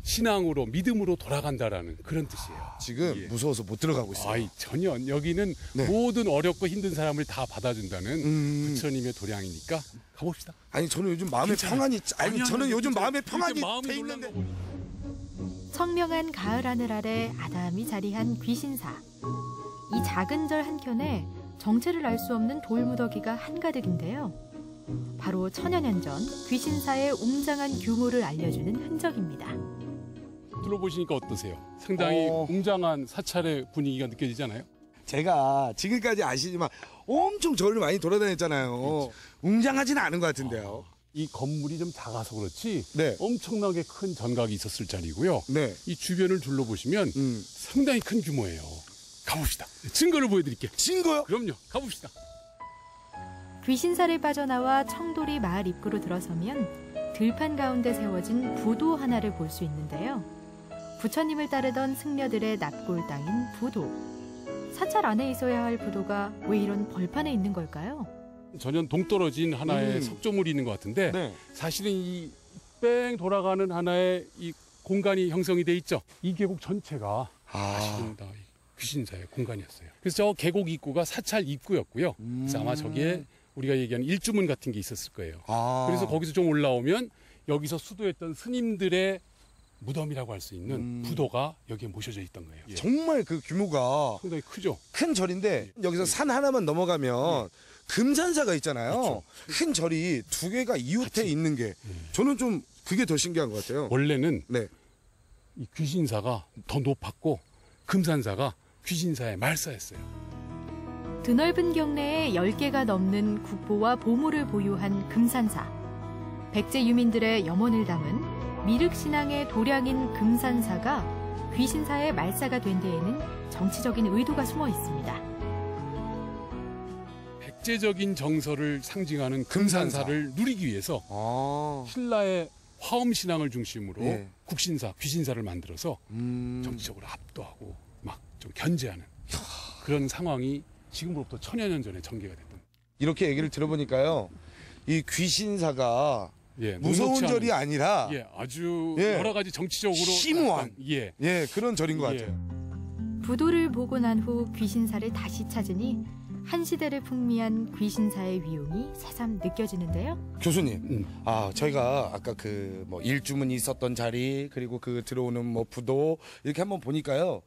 신앙으로 믿음으로 돌아간다라는 그런 뜻이에요. 지금 무서워서 못 들어가고 있어요. 전혀 여기는 네. 모든 어렵고 힘든 사람을 다 받아준다는 부처님의 도량이니까 가봅시다. 아니 저는 요즘 마음에 평안이 저는 요즘 마음에 평안이 돼 있는데. 청명한 가을 하늘 아래 아담이 자리한 귀신사. 이 작은 절 한켠에 정체를 알 수 없는 돌무더기가 한가득인데요. 바로 천여년 전 귀신사의 웅장한 규모를 알려주는 흔적입니다. 둘러보시니까 어떠세요? 상당히 웅장한 사찰의 분위기가 느껴지잖아요. 제가 지금까지 아시지만 엄청 절을 많이 돌아다녔잖아요. 그렇죠. 웅장하지는 않은 것 같은데요. 이 건물이 좀 작아서 그렇지 네. 엄청나게 큰 전각이 있었을 자리고요. 네. 이 주변을 둘러보시면 상당히 큰 규모예요. 가봅시다. 증거를 보여드릴게요. 증거요? 그럼요. 가봅시다. 귀신사를 빠져나와 청돌이 마을 입구로 들어서면 들판 가운데 세워진 부도 하나를 볼 수 있는데요. 부처님을 따르던 승려들의 납골 땅인 부도. 사찰 안에 있어야 할 부도가 왜 이런 벌판에 있는 걸까요? 전혀 동떨어진 하나의 석조물이 있는 것 같은데 네. 사실은 이 뺑 돌아가는 하나의 이 공간이 형성이 돼 있죠. 이 계곡 전체가 아시는 다 귀신사의 공간이었어요. 그래서 저 계곡 입구가 사찰 입구였고요. 그래서 아마 저기에 우리가 얘기하는 일주문 같은 게 있었을 거예요. 그래서 거기서 좀 올라오면 여기서 수도했던 스님들의 무덤이라고 할 수 있는 부도가 여기에 모셔져 있던 거예요. 정말 그 규모가 상당히 크죠. 큰 절인데 여기서 산 하나만 넘어가면 금산사가 있잖아요. 큰 절이 두 개가 이웃에 있는 게 저는 좀 그게 더 신기한 것 같아요. 원래는 이 귀신사가 더 높았고 금산사가 귀신사의 말사였어요. 드넓은 경내에 10개가 넘는 국보와 보물을 보유한 금산사. 백제 유민들의 염원을 담은 미륵신앙의 도량인 금산사가 귀신사의 말사가 된 데에는 정치적인 의도가 숨어 있습니다. 백제적인 정서를 상징하는 금산사를 누리기 위해서 신라의 화엄신앙을 중심으로 국신사, 귀신사를 만들어서 정치적으로 압도하고 막 좀 견제하는 그런 상황이 지금으로부터 1000여 년 전에 전개가 됐던. 이렇게 얘기를 들어보니까요. 이 귀신사가 무서운 절이 아니라 아주 여러 가지 정치적으로 심오한 그런 절인 것 같아요. 부도를 보고 난 후 귀신사를 다시 찾으니 한 시대를 풍미한 귀신사의 위용이 새삼 느껴지는데요. 교수님, 저희가 아까 그 뭐 일주문이 있었던 자리 그리고 그 들어오는 뭐 부도 이렇게 한번 보니까요.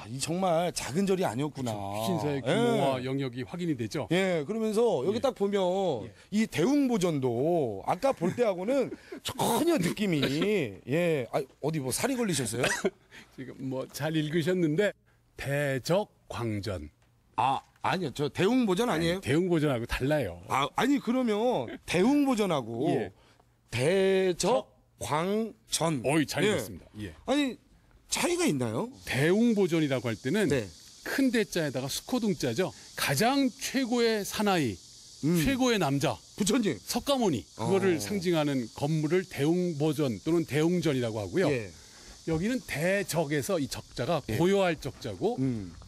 이 정말 작은 절이 아니었구나. 귀신사의 규모와 영역이 확인이 되죠. 그러면서 여기 딱 보면 이 대웅보전도 아까 볼 때하고는 전혀 느낌이 어디 뭐 살이 걸리셨어요? 지금 뭐 잘 읽으셨는데 대적광전. 아니요, 저 대웅보전 아니에요? 대웅보전하고 달라요. 아니 그러면 대웅보전하고 대적광전. 잘 읽었습니다. 아니 차이가 있나요? 대웅보전이라고 할 때는 큰 대자에다가 수코둥자죠. 가장 최고의 사나이, 최고의 남자, 부처님, 석가모니 그거를 상징하는 건물을 대웅보전 또는 대웅전이라고 하고요. 여기는 대적에서 이 적자가 고요할 적자고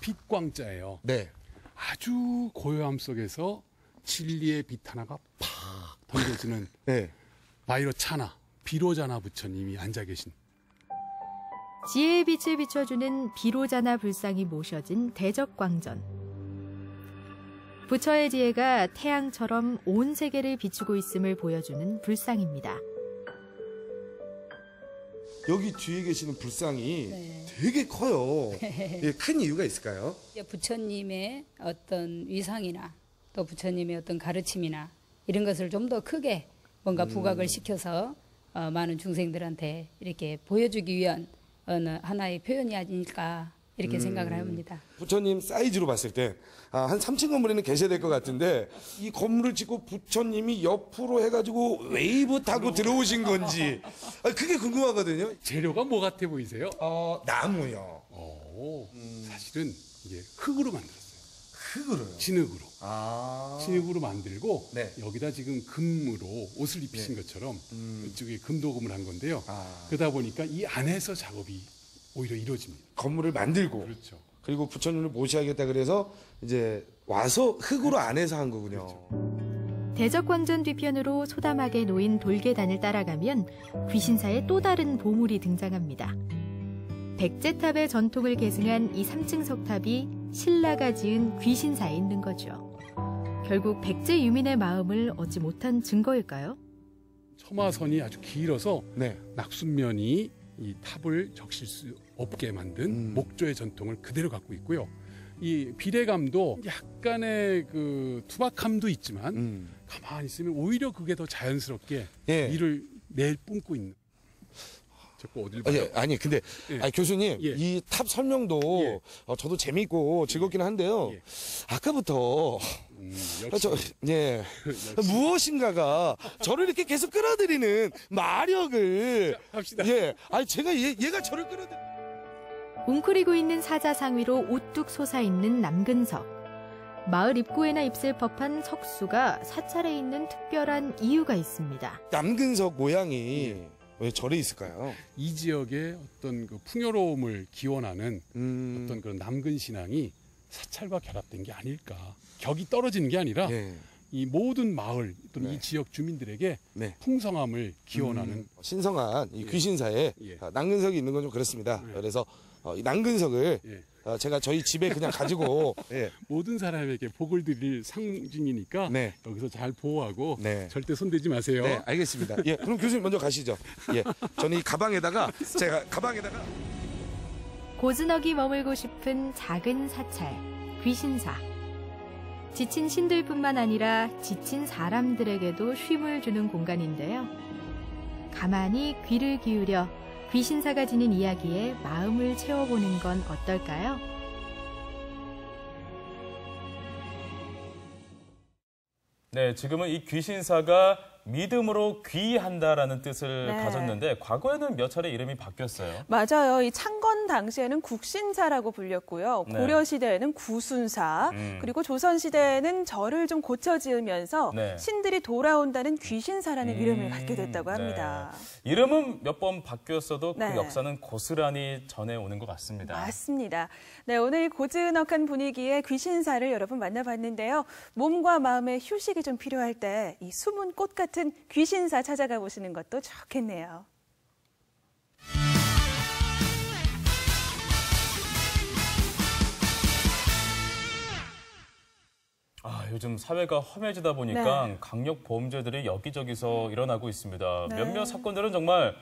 빛광자예요. 아주 고요함 속에서 진리의 빛 하나가 팍 던져지는 바이로차나, 비로자나 부처님이 앉아 계신. 지혜의 빛을 비춰주는 비로자나 불상이 모셔진 대적광전. 부처의 지혜가 태양처럼 온 세계를 비추고 있음을 보여주는 불상입니다. 여기 뒤에 계시는 불상이 되게 커요. 큰 이유가 있을까요? 부처님의 어떤 위상이나 또 부처님의 어떤 가르침이나 이런 것을 좀 더 크게 뭔가 부각을 시켜서 많은 중생들한테 이렇게 보여주기 위한 어느 하나의 표현이 아닐까 이렇게 생각을 합니다. 부처님 사이즈로 봤을 때 한 3층 건물에는 계셔야 될 것 같은데 이 건물을 짓고 부처님이 옆으로 해가지고 웨이브 타고 들어오신 건지 그게 궁금하거든요. 재료가 뭐 같아 보이세요? 나무요. 사실은 이게 흙으로 만들었어요. 흙으로요? 진흙으로. 진흙으로 만들고 여기다 지금 금으로 옷을 입히신 것처럼 이쪽에 금도금을 한 건데요. 그러다 보니까 이 안에서 작업이 오히려 이루어집니다. 건물을 만들고 그렇죠. 그리고 부처님을 모셔야겠다 그래서 이제 와서 흙으로 안에서 한 거군요. 대적광전 뒤편으로 소담하게 놓인 돌계단을 따라가면 귀신사의 또 다른 보물이 등장합니다. 백제탑의 전통을 계승한 이 3층 석탑이 신라가 지은 귀신사에 있는 거죠. 결국 백제 유민의 마음을 얻지 못한 증거일까요? 처마선이 아주 길어서 낙순면이 이 탑을 적실 수 없게 만든 목조의 전통을 그대로 갖고 있고요. 이 비례감도 약간의 그 투박함도 있지만 가만히 있으면 오히려 그게 더 자연스럽게 이를 내뿜고 있는. 자꾸 어딜 봐요? 아니 근데 교수님 이 탑 설명도 저도 재미있고 즐겁긴 한데요. 아까부터 무엇인가가 저를 이렇게 계속 끌어들이는 마력을 제가 얘가 저를 끌어들. 웅크리고 있는 사자상 위로 우뚝 솟아있는 남근석. 마을 입구에나 있을 법한 석수가 사찰에 있는 특별한 이유가 있습니다. 남근석 모양이 왜 절에 있을까요? 이 지역의 어떤 그 풍요로움을 기원하는 어떤 그런 남근 신앙이 사찰과 결합된 게 아닐까. 격이 떨어지는 게 아니라 이 모든 마을 또는 이 지역 주민들에게 풍성함을 기원하는 신성한 이 귀신사에 남근석이 있는 건 좀 그렇습니다. 그래서 이 남근석을 제가 저희 집에 그냥 가지고 모든 사람에게 복을 드릴 상징이니까 여기서 잘 보호하고 절대 손대지 마세요. 네, 알겠습니다. 예, 그럼 교수님 먼저 가시죠. 예, 저는 이 가방에다가 고즈넉이 머물고 싶은 작은 사찰, 귀신사. 지친 신들뿐만 아니라 지친 사람들에게도 쉼을 주는 공간인데요. 가만히 귀를 기울여 귀신사가 지닌 이야기에 마음을 채워보는 건 어떨까요? 네, 지금은 이 귀신사가 믿음으로 귀한다라는 뜻을 가졌는데 과거에는 몇 차례 이름이 바뀌었어요. 맞아요. 이 창건 당시에는 국신사라고 불렸고요. 고려 시대에는 구순사, 그리고 조선 시대에는 절을 좀 고쳐 지으면서 신들이 돌아온다는 귀신사라는 이름을 갖게 됐다고 합니다. 이름은 몇 번 바뀌었어도 그 역사는 고스란히 전해오는 것 같습니다. 맞습니다. 네, 오늘 고즈넉한 분위기의 귀신사를 여러분 만나봤는데요. 몸과 마음의 휴식이 좀 필요할 때 이 숨은 꽃 같은 귀신사 찾아가 보시는 것도 좋겠네요. 요즘 사회가 험해지다 보니까 강력 범죄들이 여기저기서 일어나고 있습니다. 몇몇 사건들은 정말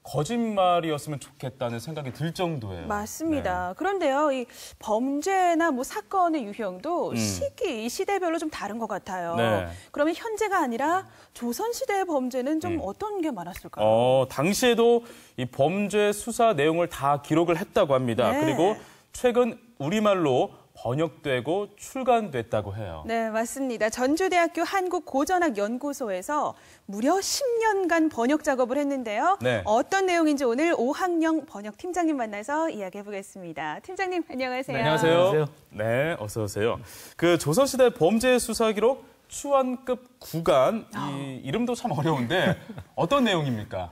거짓말이었으면 좋겠다는 생각이 들 정도예요. 맞습니다. 그런데요, 이 범죄나 뭐 사건의 유형도 시대별로 좀 다른 것 같아요. 그러면 현재가 아니라 조선시대의 범죄는 좀 어떤 게 많았을까요? 당시에도 이 범죄 수사 내용을 다 기록을 했다고 합니다. 그리고 최근 우리말로 번역되고 출간됐다고 해요. 네, 맞습니다. 전주대학교 한국고전학연구소에서 무려 10년간 번역 작업을 했는데요. 어떤 내용인지 오늘 오학영 번역팀장님 만나서 이야기해보겠습니다. 팀장님, 안녕하세요. 네, 안녕하세요. 네, 어서 오세요. 그 조선시대 범죄 수사 기록 추안급 구간, 이 이름도 참 어려운데 어떤 내용입니까?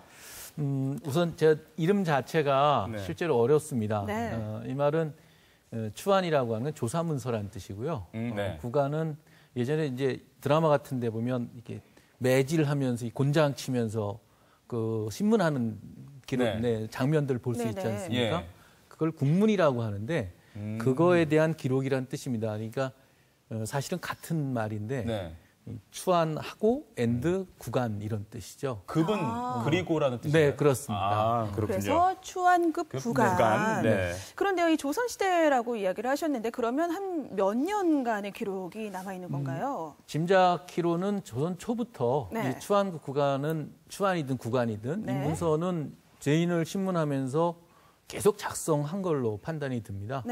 우선 제 이름 자체가 실제로 어렵습니다. 이 말은 추안이라고 하는 조사문서라는 뜻이고요. 구간은 예전에 이제 드라마 같은 데 보면 이렇게 매질하면서 곤장 치면서 그 신문하는 기록, 장면들 볼 수 있지 않습니까? 그걸 국문이라고 하는데 그거에 대한 기록이라는 뜻입니다. 그러니까 사실은 같은 말인데 추안하고 앤드 구간 이런 뜻이죠. 급은 그리고라는 뜻이에요? 네, 그렇습니다. 그렇군요. 그래서 추안급 구간. 그런데요, 이 조선시대라고 이야기를 하셨는데 그러면 한 몇 년간의 기록이 남아있는 건가요? 짐작키로는 조선 초부터 이 추안급 구간은 추안이든 구간이든 이 문서는 죄인을 신문하면서 계속 작성한 걸로 판단이 듭니다.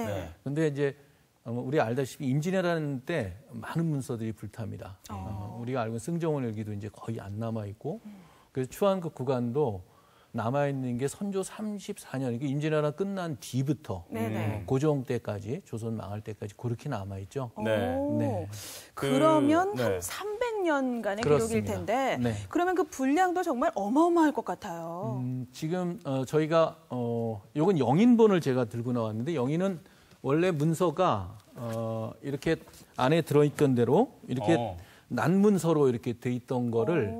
그런데 이제 우리 알다시피 임진왜란 때 많은 문서들이 불탑니다. 우리가 알고 있는 승정원일기도 이제 거의 안 남아 있고, 그래서 추안급 구간도 남아 있는 게 선조 34년, 그러니까 임진왜란 끝난 뒤부터 고종 때까지, 조선 망할 때까지 그렇게 남아 있죠. 그러면 한 300년간의 기록일 텐데, 그러면 그 분량도 정말 어마어마할 것 같아요. 지금 저희가 요건 영인본을 제가 들고 나왔는데, 영인은 원래 문서가 이렇게 안에 들어있던 대로 이렇게 난문서로 이렇게 돼 있던 거를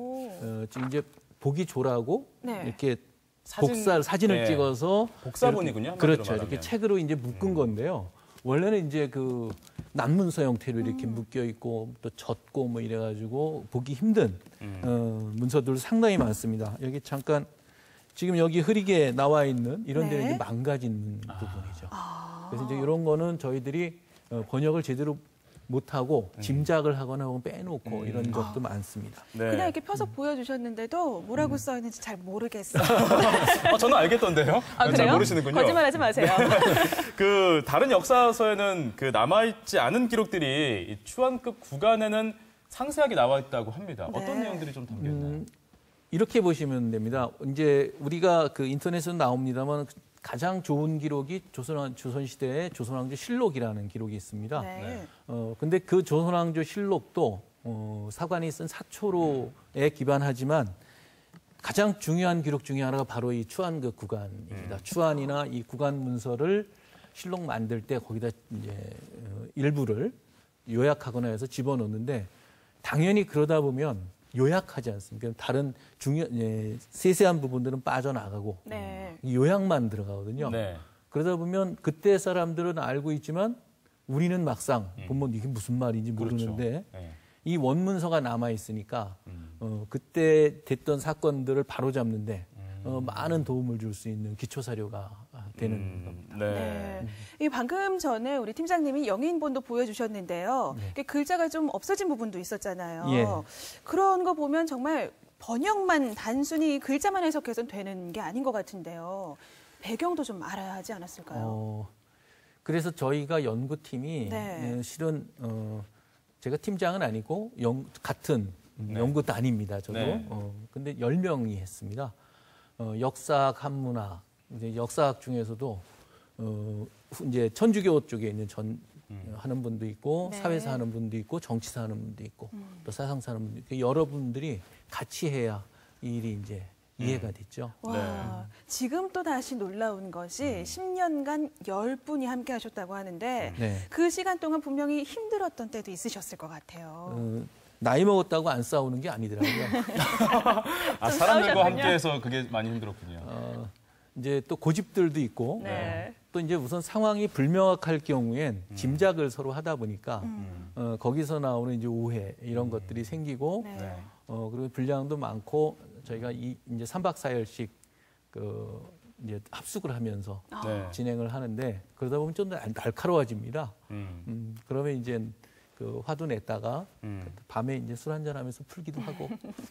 지금 이제 보기 조라고 이렇게 사진을 찍어서 복사본이군요. 그렇죠. 이렇게 책으로 이제 묶은 건데요. 원래는 이제 그 난문서 형태로 이렇게 묶여 있고 또 젖고 뭐 이래가지고 보기 힘든 문서들 상당히 많습니다. 여기 잠깐 지금 여기 흐리게 나와 있는 이런 데는 이제 망가진 부분이죠. 그래서 이제 이런 거는 저희들이 번역을 제대로 못하고 짐작을 하거나 혹은 빼놓고 이런 것도 많습니다. 그냥 이렇게 펴서 보여주셨는데도 뭐라고 써 있는지 잘 모르겠어요. 저는 알겠던데요. 잘 모르시는군요. 거짓말하지 마세요. 그 다른 역사서에는 그 남아있지 않은 기록들이 이 추안급 구간에는 상세하게 나와 있다고 합니다. 어떤 내용들이 좀 담겨 있나요? 이렇게 보시면 됩니다. 이제 우리가 그 인터넷에서 나옵니다만 가장 좋은 기록이 조선시대의 조선왕조 실록이라는 기록이 있습니다. 근데 그 조선왕조 실록도 사관이 쓴 사초로에 기반하지만 가장 중요한 기록 중에 하나가 바로 이 추안급 구간입니다. 추안이나 이 구간 문서를 실록 만들 때 거기다 이제 일부를 요약하거나 해서 집어넣는데 당연히 그러다 보면 요약하지 않습니까? 다른 세세한 부분들은 빠져나가고 요약만 들어가거든요. 그러다 보면 그때 사람들은 알고 있지만 우리는 막상 보면 이게 무슨 말인지 모르는데 그렇죠. 네. 이 원문서가 남아 있으니까 그때 됐던 사건들을 바로잡는데 많은 도움을 줄 수 있는 기초 사료가 되는 겁니다. 네. 이 방금 전에 우리 팀장님이 영인본도 보여주셨는데요. 글자가 좀 없어진 부분도 있었잖아요. 예. 그런 거 보면 정말 번역만 단순히 글자만 해석해서는 되는 게 아닌 것 같은데요. 배경도 좀 알아야 하지 않았을까요? 그래서 저희가 연구팀이 실은 제가 팀장은 아니고 같은 연구단입니다. 저도. 근데 10명이 했습니다. 역사학, 한문학, 이제 역사학 중에서도 이제 천주교 쪽에 있는 하는 분도 있고 사회사 하는 분도 있고 정치사 하는 분도 있고 또 사상사 하는 분도 있고 여러분들이 같이 해야 이 일이 이제 이해가 됐죠. 와, 지금 또 다시 놀라운 것이 10년간 10분이 함께 하셨다고 하는데 그 시간 동안 분명히 힘들었던 때도 있으셨을 것 같아요. 나이 먹었다고 안 싸우는 게 아니더라고요. 사람들과 함께해서 그게 많이 힘들었군요. 이제 또 고집들도 있고 또 이제 우선 상황이 불명확할 경우엔 짐작을 서로 하다 보니까 거기서 나오는 이제 오해 이런 것들이 생기고 그리고 분량도 많고 저희가 이제 3박 4일씩 이제 합숙을 하면서 진행을 하는데 그러다 보면 좀 날카로워집니다. 그러면 이제 화도 냈다가 밤에 이제 술 한잔 하면서 풀기도 하고.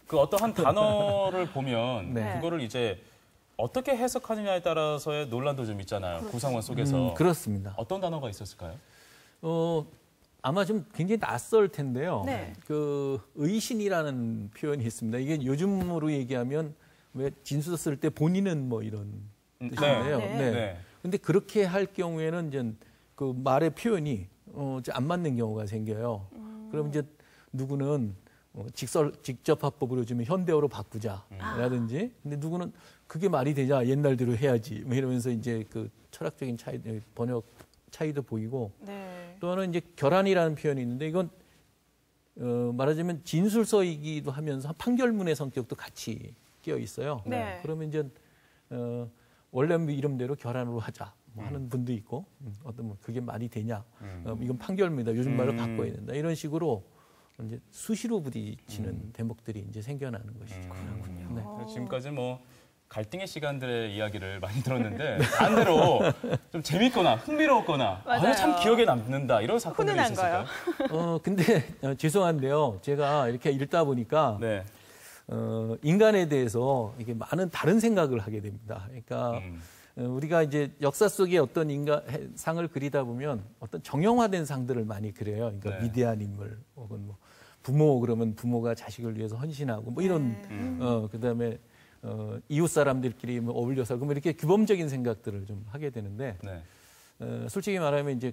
그 어떠한 단어를 보면 그거를 이제 어떻게 해석하느냐에 따라서의 논란도 좀 있잖아요. 구상원 속에서. 그렇습니다. 어떤 단어가 있었을까요? 아마 좀 굉장히 낯설 텐데요. 그 의신이라는 표현이 있습니다. 이게 요즘으로 얘기하면 왜 진술 쓸 때 본인은 뭐 이런 뜻인데요. 근데 그렇게 할 경우에는 이제 그 말의 표현이 안 맞는 경우가 생겨요. 그럼 이제 누구는 직접화법으로 좀 현대어로 바꾸자라든지, 근데 누구는 그게 말이 되냐 옛날대로 해야지 뭐 이러면서 이제 그 철학적인 차이, 번역 차이도 보이고 또 하나는 이제 결안이라는 표현이 있는데 이건 말하자면 진술서이기도 하면서 판결문의 성격도 같이 끼어 있어요. 그러면 이제 원래 이름대로 결안으로 하자. 뭐 하는 분도 있고 어떤 뭐 그게 말이 되냐 이건 판결문이다 요즘 말로 바꿔야 된다 이런 식으로 이제 수시로 부딪히는 대목들이 이제 생겨나는 것이죠. 지금까지 뭐 갈등의 시간들의 이야기를 많이 들었는데 반대로 좀 재밌거나 흥미로웠거나 참 기억에 남는다 이런 사건들이 있었을까요? 근데 죄송한데요. 제가 이렇게 읽다 보니까 인간에 대해서 이게 많은 다른 생각을 하게 됩니다. 그러니까 우리가 이제 역사 속에 어떤 상을 그리다 보면 어떤 정형화된 상들을 많이 그려요. 그러니까 위대한 인물 혹은 뭐 부모 그러면 부모가 자식을 위해서 헌신하고 뭐 이런 그다음에 이웃 사람들끼리 뭐 어울려 살고 뭐 이렇게 규범적인 생각들을 좀 하게 되는데 솔직히 말하면 이제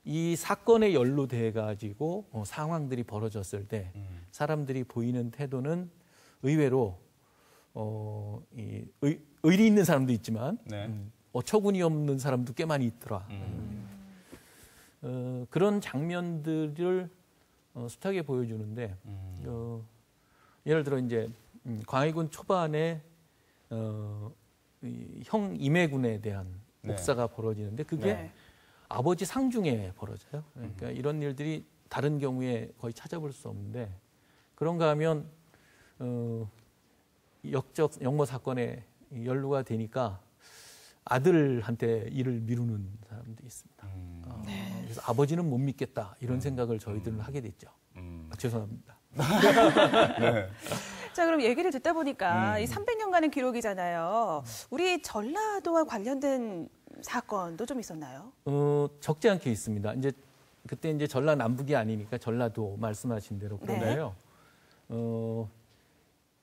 이 사건에 연루돼 가지고 상황들이 벌어졌을 때 사람들이 보이는 태도는 의외로 의리 있는 사람도 있지만 어처구니 없는 사람도 꽤 많이 있더라. 그런 장면들을 숱하게 보여주는데 예를 들어 이제 광해군 초반에 형 임해군에 대한 목사가 벌어지는데 그게 아버지 상중에 벌어져요. 그러니까 이런 일들이 다른 경우에 거의 찾아볼 수 없는데 그런가 하면 역적 역모 사건에 연루가 되니까 아들한테 일을 미루는 사람도 있습니다. 그래서 아버지는 못 믿겠다 이런 생각을 저희들은 하게 됐죠. 죄송합니다. 자, 그럼 얘기를 듣다 보니까 이 300년간의 기록이잖아요. 우리 전라도와 관련된 사건도 좀 있었나요? 적지 않게 있습니다. 이제 그때 이제 전라남북이 아니니까 전라도 말씀하신 대로 그런데요.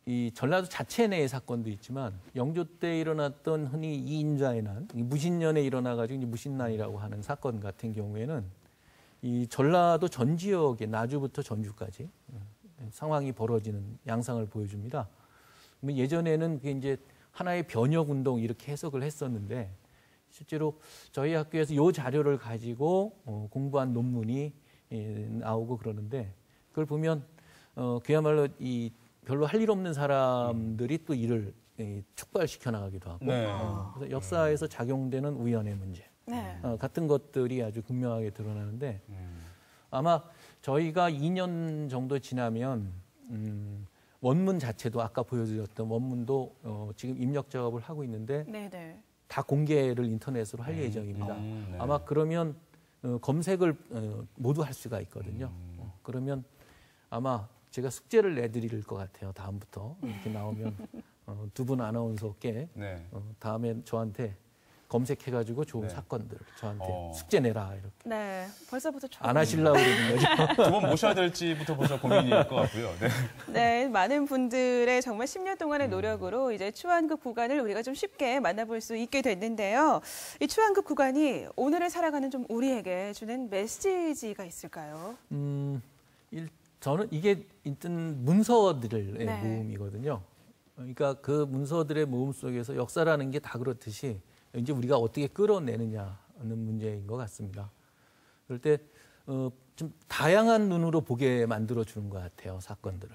이 전라도 자체 내의 사건도 있지만 영조 때 일어났던 흔히 이인자의 난, 무신년에 일어나가지고 무신난이라고 하는 사건 같은 경우에는 이 전라도 전 지역의 나주부터 전주까지 상황이 벌어지는 양상을 보여줍니다. 예전에는 그게 이제 하나의 변혁 운동 이렇게 해석을 했었는데 실제로 저희 학교에서 이 자료를 가지고 공부한 논문이 나오고 그러는데 그걸 보면 그야말로 이 별로 할 일 없는 사람들이 또 일을 촉발시켜 나가기도 하고 네. 그래서 역사에서 작용되는 우연의 문제 네. 같은 것들이 아주 극명하게 드러나는데 아마 저희가 2년 정도 지나면 원문 자체도 아까 보여드렸던 원문도 지금 입력 작업을 하고 있는데 네네. 다 공개를 인터넷으로 할 예정입니다. 아마 그러면 검색을 모두 할 수가 있거든요. 그러면 아마 제가 숙제를 내드릴 것 같아요. 다음부터 이렇게 나오면 두 분 아나운서께 다음에 저한테 검색해가지고 좋은 사건들을 저한테 숙제 내라 이렇게. 네, 벌써부터 안 하시려고 그러는 거죠. 두 번 모셔야 될지부터 벌써 고민일 것 같고요. 네. 네, 많은 분들의 정말 10년 동안의 노력으로 이제 추한급 구간을 우리가 좀 쉽게 만나볼 수 있게 됐는데요. 이 추한급 구간이 오늘을 살아가는 좀 우리에게 주는 메시지가 있을까요? 저는 이게 일단 문서들의 모음이거든요. 그러니까 그 문서들의 모음 속에서 역사라는 게 다 그렇듯이 이제 우리가 어떻게 끌어내느냐는 문제인 것 같습니다. 그럴 때 좀 다양한 눈으로 보게 만들어 주는 것 같아요, 사건들을.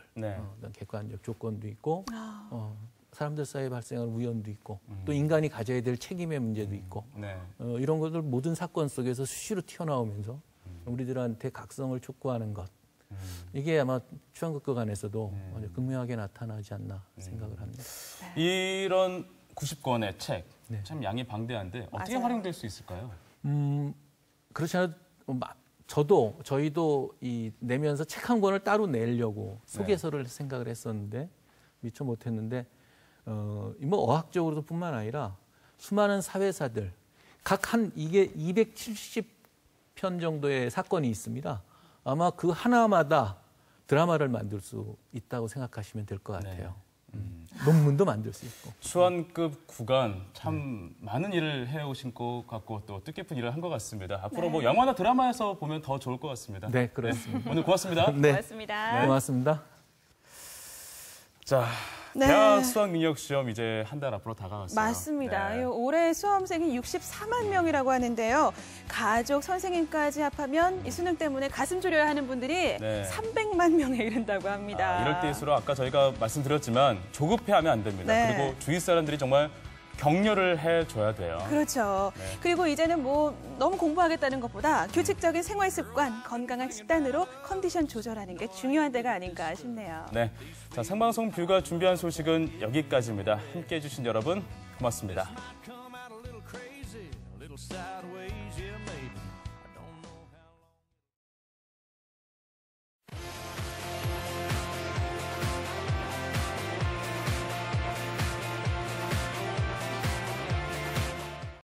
어떤 객관적 조건도 있고 사람들 사이에 발생하는 우연도 있고 또 인간이 가져야 될 책임의 문제도 있고 이런 것들 모든 사건 속에서 수시로 튀어나오면서 우리들한테 각성을 촉구하는 것 이게 아마 추한극극안에서도 아주 극명하게 나타나지 않나 생각을 합니다. 이런 90권의 책, 참 양이 방대한데 어떻게 활용될 수 있을까요? 그렇지 않아도 저희도 이 내면서 책 한 권을 따로 내려고 소개서를 생각을 했었는데 미처 못했는데 뭐 어학적으로도 뿐만 아니라 수많은 사회사들 이게 270편 정도의 사건이 있습니다. 아마 그 하나마다 드라마를 만들 수 있다고 생각하시면 될 것 같아요. 논문도 만들 수 있고. 추한급 구간 참 많은 일을 해오신 것 같고 또 뜻깊은 일을 한 것 같습니다. 앞으로 뭐 영화나 드라마에서 보면 더 좋을 것 같습니다. 네, 그렇습니다. 오늘 고맙습니다. 네. 고맙습니다. 고맙습니다. 자, 대학 수학능력시험 이제 한 달 앞으로 다가왔어요. 맞습니다. 올해 수험생이 64만 명이라고 하는데요. 가족, 선생님까지 합하면 이 수능 때문에 가슴 졸여야 하는 분들이 300만 명에 이른다고 합니다. 이럴 때일수록 아까 저희가 말씀드렸지만 조급해하면 안 됩니다. 그리고 주위 사람들이 정말 격려를 해줘야 돼요. 그렇죠. 그리고 이제는 뭐 너무 공부하겠다는 것보다 규칙적인 생활 습관, 건강한 식단으로 컨디션 조절하는 게 중요한 때가 아닌가 싶네요. 네, 자 생방송 뷰가 준비한 소식은 여기까지입니다. 함께해 주신 여러분 고맙습니다.